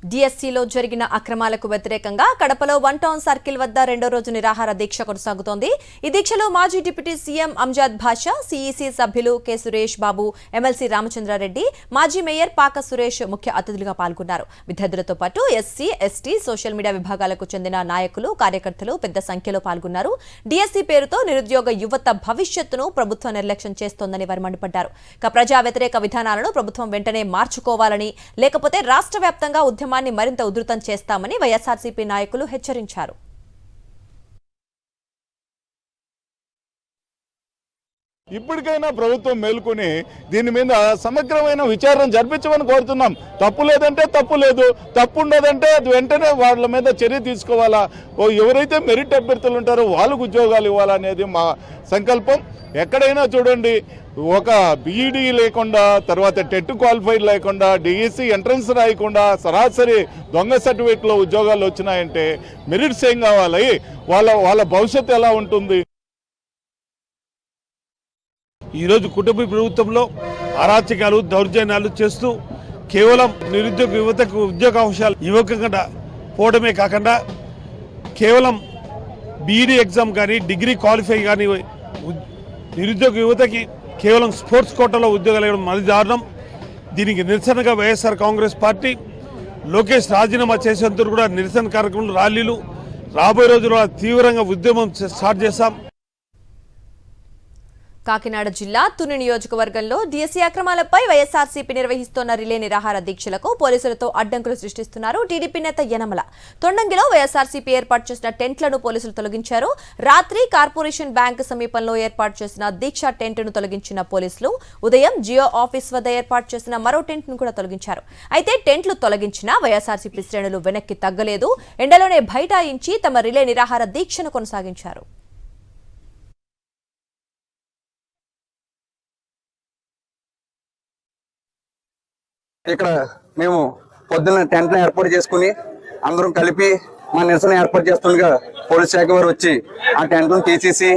డిఎస్సీలో జరిగిన అక్రమాలకు వ్యతిరేకంగా కడపలో వన్ టౌన్ సర్కిల్ వద్ద రెండో రోజు నిరాహార దీక్ష కొనసాగుతోంది. ఈ దీక్షలో మాజీ డిప్యూటీ సీఎం అంజాద్ భాషా, సీఈసీ సభ్యులు కె సురేష్ బాబు, ఎమ్మెల్సీ రామచంద్రారెడ్డి, మాజీ మేయర్ పాక సురేష్ ముఖ్య అతిథులుగా పాల్గొన్నారు. విద్యార్థులతో పాటు ఎస్సీ, ఎస్టీ, సోషల్ మీడియా విభాగాలకు చెందిన నాయకులు, కార్యకర్తలు పెద్ద సంఖ్యలో పాల్గొన్నారు. డిఎస్సీ పేరుతో నిరుద్యోగ యువత భవిష్యత్తును ప్రభుత్వం నిర్లక్ష్యం చేస్తోందని వారు మండిపడ్డారు. ప్రజా వ్యతిరేక విధానాలను ప్రభుత్వం వెంటనే మార్చుకోవాలని, లేకపోతే రాష్ట్ర వ్యాప్తంగా ఉద్యమాన్ని మరింత ఉధృతం చేస్తామని వైఎస్ఆర్సీపీ నాయకులు హెచ్చరించారు. ఇప్పటికైనా ప్రభుత్వం మేల్కొని దీని మీద సమగ్రమైన విచారణ జరిపించమని కోరుతున్నాం. తప్పు లేదంటే తప్పు లేదు, తప్పు ఉండదంటే అది వెంటనే వాళ్ళ మీద చర్య తీసుకోవాలా. ఎవరైతే మెరిట్ అభ్యర్థులు ఉంటారో వాళ్ళకు ఉద్యోగాలు ఇవ్వాలనేది మా సంకల్పం. ఎక్కడైనా చూడండి, ఒక బీఈడీ లేకుండా, తర్వాత టెట్ క్వాలిఫైడ్ లేకుండా, డిఎస్సి ఎంట్రన్స్ రాయకుండా సరాసరి దొంగ సర్టిఫికేట్లో ఉద్యోగాలు వచ్చినాయంటే మెరిట్స్ ఏం కావాలి? వాళ్ళ భవిష్యత్తు ఎలా ఉంటుంది? ఈరోజు కుటుంబ ప్రభుత్వంలో అరాచకాలు, దౌర్జన్యాలు చేస్తూ కేవలం నిరుద్యోగ యువతకు ఉద్యోగావకాశాలు ఇవ్వకుండా పోవడమే కాకుండా కేవలం బీఈడీ ఎగ్జామ్ కానీ, డిగ్రీ క్వాలిఫై కానీ నిరుద్యోగ యువతకి కేవలం స్పోర్ట్స్ కోటాలో ఉద్యోగాలు ఇవ్వడం మరి దారుణం. దీనికి నిరసనగా వైఎస్ఆర్ కాంగ్రెస్ పార్టీ లోకేష్ రాజీనామా చేసేందుకు కూడా నిరసన కార్యక్రమాలు, ర్యాలీలు రాబోయే రోజుల్లో తీవ్రంగా ఉద్యమం స్టార్ట్ చేశాం. కాకినాడ జిల్లా తుని నియోజకవర్గంలో డిఎస్సీ అక్రమాలపై వైఎస్ఆర్సీపీ నిర్వహిస్తోన్న రిలే నిరాహార దీక్షలకు పోలీసులతో అడ్డంకులు సృష్టిస్తున్నారు టీడీపీ నేత యనమల. తొండంగిలో వైఎస్ఆర్సీపీ ఏర్పాటు చేసిన టెంట్లను పోలీసులు తొలగించారు. రాత్రి కార్పొరేషన్ బ్యాంకు సమీపంలో ఏర్పాటు చేసిన దీక్ష టెంట్ను తొలగించిన పోలీసులు ఉదయం జియో ఆఫీస్ వద్ద ఏర్పాటు చేసిన మరో టెంట్ను కూడా తొలగించారు. అయితే టెంట్లు తొలగించినా వైఎస్ఆర్సీపీ శ్రేణులు వెనక్కి తగ్గలేదు. ఎండలోనే బైఠాయించి తమ రిలే నిరాహార దీక్షను కొనసాగించారు. ఇక్కడ మేము పొద్దున్న టెంట్ను ఏర్పాటు చేసుకుని అందరం కలిపి మా నిరసన ఏర్పాటు చేస్తుండగా పోలీస్ శాఖ వారు వచ్చి ఆ టెంట్ను తీసేసి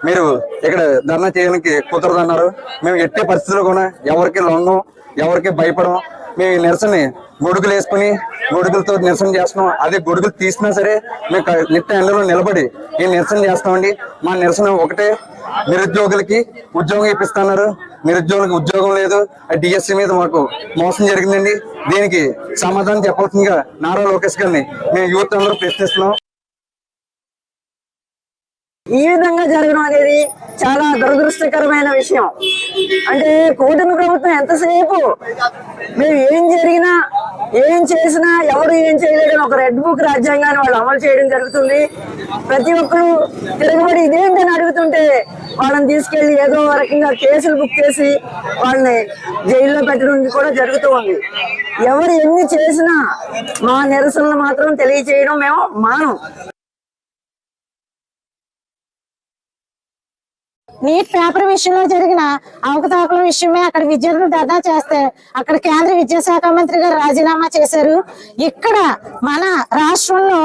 మీరు ఇక్కడ ధర్నా చేయడానికి కుదరదన్నారు. మేము ఎట్టి పరిస్థితుల్లో కూడా ఎవరికి లొంగం, ఎవరికి భయపడం. మేము ఈ నిరసనని గొడుగులు వేసుకుని గొడుగులతో నిరసన చేస్తున్నాం. అదే గొడుగులు తీసినా సరే మేము నిట్ట ఎండలో నిలబడి ఈ నిరసన చేస్తామండి. మా నిరసన ఒకటే, నిరుద్యోగులకి ఉద్యోగం ఇప్పిస్తున్నారు, నిరుద్యోగులకు ఉద్యోగం లేదు. డిఎస్సీ మీద మాకు మోసం జరిగిందండి. దీనికి సమాధానం చెప్పాల్సిందిగా నారా లోకేష్ గారిని మేము యూత్ అందరూ ప్రశ్నిస్తున్నాం. ఈ విధంగా జరగడం అనేది చాలా దురదృష్టకరమైన విషయం. అంటే కూటమి ప్రభుత్వం ఎంతసేపు మేము ఏం జరిగినా, ఏం చేసినా, ఎవరు ఏం చేయలేదని ఒక రెడ్ బుక్ రాజ్యాంగాన్ని వాళ్ళు అమలు చేయడం జరుగుతుంది. ప్రతి ఒక్కరు తిరగబడి ఇదేంటని అడుగుతుంటే వాళ్ళని తీసుకెళ్లి ఏదో రకంగా కేసులు బుక్ చేసి వాళ్ళని జైల్లో పెట్టడం కూడా జరుగుతూ ఉంది. ఎవరు ఎన్ని చేసినా మా నిరసనలు మాత్రం తెలియచేయడం మేము మానం. నీట్ పేపర్ విషయంలో జరిగిన అవకతవకల విషయమే అక్కడ విద్యార్థులు ధర్నా చేస్తే అక్కడ కేంద్ర విద్యాశాఖ మంత్రి గారు రాజీనామా చేశారు. ఇక్కడ మన రాష్ట్రంలో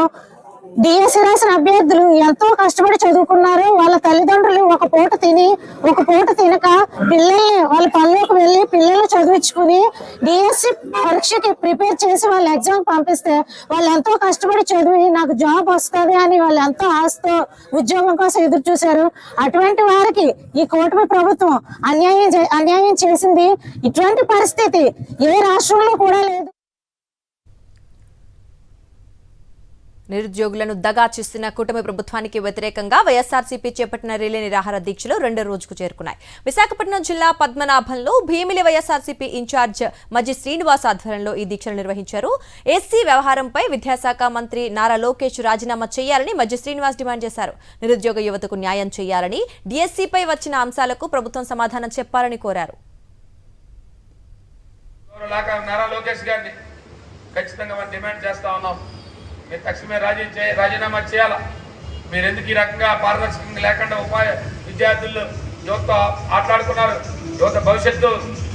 డిఎస్సీ రాసిన అభ్యర్థులు ఎంతో కష్టపడి చదువుకున్నారు. వాళ్ళ తల్లిదండ్రులు ఒక పూట తిని, ఒక పూట తినక పిల్లల్ని వాళ్ళ పనులకు వెళ్ళి పిల్లలు చదివించుకుని డిఎస్సీ పరీక్షకి ప్రిపేర్ చేసి వాళ్ళ ఎగ్జామ్ పంపిస్తే వాళ్ళు ఎంతో కష్టపడి చదివి నాకు జాబ్ వస్తుంది అని వాళ్ళు ఎంతో ఆశతో ఉద్యోగం కోసం ఎదురు చూశారు. అటువంటి వారికి ఈ కూటమి ప్రభుత్వం అన్యాయం చేసింది. ఇటువంటి పరిస్థితి ఏ రాష్ట్రంలో కూడా లేదు. నిరుద్యోగులను దగా చేస్తున్న కూటమి ప్రభుత్వానికి వ్యతిరేకంగా వైఎస్ఆర్సీపీ చేపట్టిన రిలే నిరాహార దీక్షలు రెండో రోజుకు చేరుకున్నాయి. విశాఖపట్నం జిల్లా పద్మనాభంలో భీమిలి వైఎస్ఆర్సీపీ ఇన్ఛార్జ్ మజ్జి శ్రీనివాస్ ఆధ్వర్యంలో ఈ దీక్షలు నిర్వహించారు. ఎస్సీ వ్యవహారంపై విద్యాశాఖ మంత్రి నారా లోకేష్ రాజీనామా చేయాలని మజ్జి శ్రీనివాస్ డిమాండ్ చేశారు. నిరుద్యోగ యువతకు న్యాయం చేయాలని, డిఎస్సీపై వచ్చిన అంశాలకు ప్రభుత్వం సమాధానం చెప్పాలని కోరారు. మీరు తక్షణమే రాజీనామా చేయాలా. మీరు ఎందుకు ఈ రకంగా పారదర్శకంగా లేకుండా విద్యార్థులు యువతతో ఆటలాడుకున్నారు. యువత భవిష్యత్తు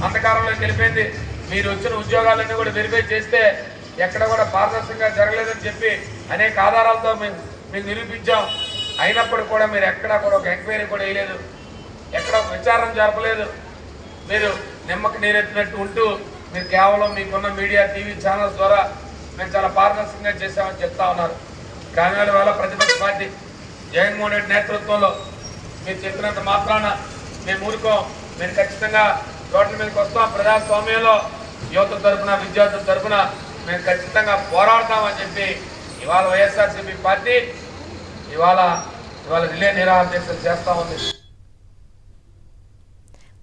అంధకారంలోకి వెళ్ళిపోయింది. మీరు వచ్చిన ఉద్యోగాలన్నీ కూడా వెరిఫై చేస్తే ఎక్కడ కూడా పారదర్శకంగా జరగలేదని చెప్పి అనేక ఆధారాలతో మేము నిరూపించాం. అయినప్పుడు కూడా మీరు ఎక్కడా కూడా ఒక ఎంక్వైరీ కూడా వేయలేదు, ఎక్కడ విచారణ జరపలేదు. మీరు నిమ్మకి నీరెత్తినట్టు ఉంటూ మీరు కేవలం మీకున్న మీడియా టీవీ ఛానల్స్ ద్వారా మేము చాలా పారదర్శకంగా చేశామని చెప్తా ఉన్నారు. కానీ వాళ్ళ ప్రతిపక్ష పార్టీ జగన్మోహన్ రెడ్డి నేతృత్వంలో మీరు చెప్పినంత మాత్రాన మేము ఊరుకోం. మేము ఖచ్చితంగా రోడ్ల మీదకి వస్తాం. ప్రజాస్వామ్యంలో యువత తరఫున, విద్యార్థుల తరఫున మేము ఖచ్చితంగా పోరాడతామని చెప్పి ఇవాళ వైఎస్ఆర్సీపీ పార్టీ ఇవాళ రిలే నిరాహార దీక్షలు చేస్తూ ఉంది.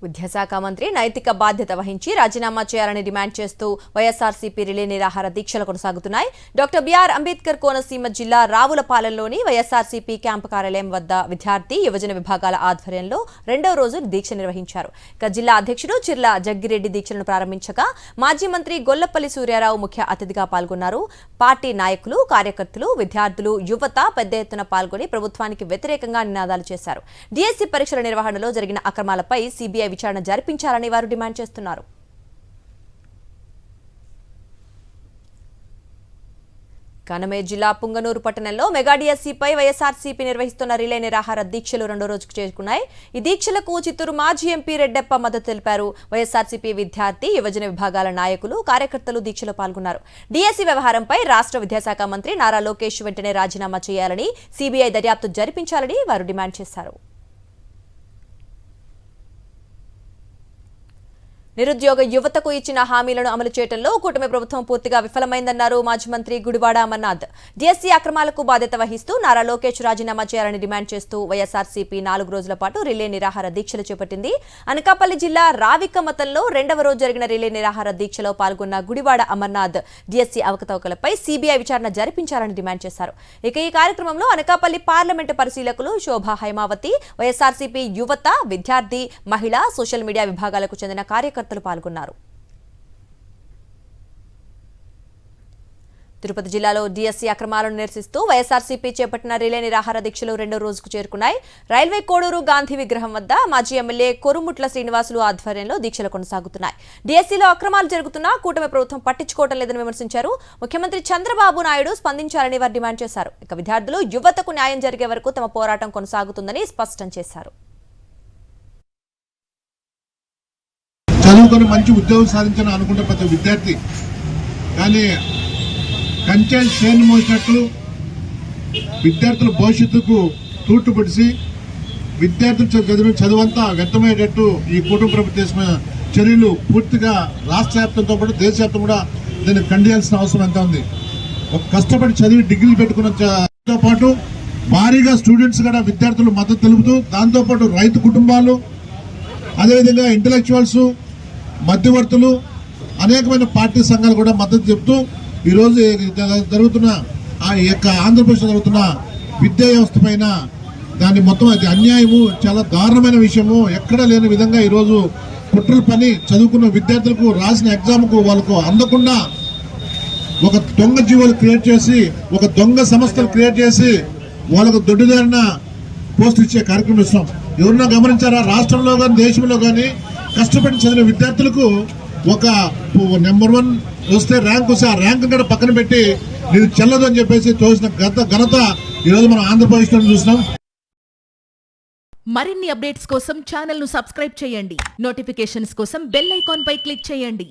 విద్యాశాఖ మంత్రి నైతిక బాధ్యత వహించి రాజీనామా చేయాలని డిమాండ్ చేస్తూ వైఎస్ఆర్సీపీ రిలే నిరాహార దీక్షలు కొనసాగుతున్నాయి. డాక్టర్ బిఆర్ అంబేద్కర్ కోనసీమ జిల్లా రావులపాలెంలోని వైఎస్ఆర్సీపీ క్యాంపు కార్యాలయం వద్ద విద్యార్థి యువజన విభాగాల ఆధ్వర్యంలో 2వ రోజు దీక్ష నిర్వహించారు. ఇక జిల్లా అధ్యక్షుడు చిర్ల జగ్గిరెడ్డి దీక్షలను ప్రారంభించగా మాజీ మంత్రి గొల్లపల్లి సూర్యారావు ముఖ్య అతిథిగా పాల్గొన్నారు. పార్టీ నాయకులు, కార్యకర్తలు, విద్యార్థులు, యువత పెద్ద ఎత్తున పాల్గొని ప్రభుత్వానికి వ్యతిరేకంగా నినాదాలు చేశారు. డిఎస్సీ పరీక్షల నిర్వహణలో జరిగిన అక్రమాలపై సిబిఐ విచారణ జరిపించాలని వారు డిమాండ్ చేస్తున్నారు. కనమేర్ జిల్లా పుంగనూరు పట్టణంలో మెగా డిఎస్సీపై వైఎస్ఆర్సీపీ నిర్వహిస్తున్న రిలే నిరాహార దీక్షలు 2వ రోజుకు చేరుకున్నాయి. ఈ దీక్షలకు చిత్తూరు మాజీ ఎంపీ రెడ్డెప్ప మద్దతు తెలిపారు. వైఎస్ఆర్సీపీ విద్యార్థి, యువజన విభాగాల నాయకులు, కార్యకర్తలు దీక్షలో పాల్గొన్నారు. డిఎస్సీ వ్యవహారంపై రాష్ట్ర విద్యాశాఖ మంత్రి నారా లోకేష్ వెంటనే రాజీనామా చేయాలని, సిబిఐ దర్యాప్తు జరిపించాలని వారు డిమాండ్ చేశారు. నిరుద్యోగ యువతకు ఇచ్చిన హామీలను అమలు చేయడంలో కూటమి ప్రభుత్వం పూర్తిగా విఫలమైందన్నారు మాజీ మంత్రి గుడివాడ అమర్నాథ్. డిఎస్సీ అక్రమాలకు బాధ్యత వహిస్తూ నారా లోకేష్ రాజీనామా చేయాలని డిమాండ్ చేస్తూ వైఎస్ఆర్సీపీ 4 రోజుల పాటు రిలే నిరాహార దీక్షలు చేపట్టింది. అనకాపల్లి జిల్లా రావికమతంలో 2వ రోజు జరిగిన రిలే నిరాహార దీక్షలో పాల్గొన్న గుడివాడ అమర్నాథ్ డిఎస్సీ అవకతవకలపై సిబిఐ విచారణ జరిపించాలని డిమాండ్ చేశారు. ఇక ఈ కార్యక్రమంలో అనకాపల్లి పార్లమెంటు పరిశీలకులు శోభా హైమావతి, వైఎస్ఆర్సీపీ యువత, విద్యార్థి, మహిళా, సోషల్ మీడియా విభాగాలకు చెందిన కార్యకర్తలు పాల్గొన్నారు. తిరుపతి జిల్లాలో డిఎస్సీ అక్రమాలను నిరసిస్తూ వైఎస్ఆర్సీపీ చేపట్టిన రిలే నిరాహార దీక్షలు 2వ రోజుకు చేరుకున్నాయి. రైల్వే కోడూరు గాంధీ విగ్రహం వద్ద మాజీ ఎమ్మెల్యే కొరుముట్ల శ్రీనివాసులు ఆధ్వర్యంలో దీక్షలు కొనసాగుతున్నాయి. డిఎస్సీలో అక్రమాలు జరుగుతున్నా కూటమి ప్రభుత్వం పట్టించుకోవడం లేదని విమర్శించారు. ముఖ్యమంత్రి చంద్రబాబు నాయుడు స్పందించాలని వారు డిమాండ్ చేశారు. ఇక విద్యార్థులు, యువతకు న్యాయం జరిగే వరకు తమ పోరాటం కొనసాగుతుందని స్పష్టం చేశారు. చదువుకొని మంచి ఉద్యోగం సాధించాలని అనుకుంటే ప్రతి విద్యార్థి కానీ కంచె చేను మోసినట్టు విద్యార్థుల భవిష్యత్తుకు తూట్లు పొడిచి విద్యార్థులు చదివిన చదువంతా వ్యర్థమయ్యేటట్టు ఈ కుటుంబ ప్రభుత్వ చర్యలు పూర్తిగా రాష్ట్ర వ్యాప్తంతో పాటు దేశవ్యాప్తం కూడా దీన్ని ఖండించాల్సిన అవసరం ఎంత ఉంది. ఒక కష్టపడి చదివి డిగ్రీలు పెట్టుకున్నతో పాటు భారీగా స్టూడెంట్స్ కూడా విద్యార్థులు మద్దతు తెలుపుతూ, దాంతోపాటు రైతు కుటుంబాలు, అదేవిధంగా ఇంటలెక్చువల్స్, మధ్యవర్తులు, అనేకమైన పార్టీ సంఘాలు కూడా మద్దతు చెప్తూ ఈరోజు జరుగుతున్న ఆ యొక్క ఆంధ్రప్రదేశ్లో జరుగుతున్న విద్యా వ్యవస్థ పైన దాన్ని మొత్తం అది అన్యాయము, చాలా దారుణమైన విషయము. ఎక్కడ లేని విధంగా ఈరోజు కుట్రల పని చదువుకున్న విద్యార్థులకు రాసిన ఎగ్జామ్కు వాళ్ళకు అందకుండా ఒక దొంగ జీవోలు క్రియేట్ చేసి, ఒక దొంగ సంస్థలు క్రియేట్ చేసి వాళ్ళకు దొడ్డిదారిన పోస్ట్ ఇచ్చే కార్యక్రమం ఇస్తున్నాం. ఎవరన్నా గమనించారా? రాష్ట్రంలో కానీ దేశంలో కానీ కష్టపడి చదివిన విద్యార్థులకు ఒక నెంబర్ 1 వస్తే ర్యాంక్ వస్తే ఆ ర్యాంక్ కూడా పక్కన పెట్టి నీకు చెల్లదు అని చెప్పేసి తోసిన ఘనత ఈరోజు మనం ఆంధ్రప్రదేశ్లో చూసినాం. మరిన్ని అప్డేట్స్ కోసం ఛానల్ ను సబ్స్క్రైబ్ చేయండి. నోటిఫికేషన్స్ కోసం బెల్ ఐకాన్ పై క్లిక్ చేయండి.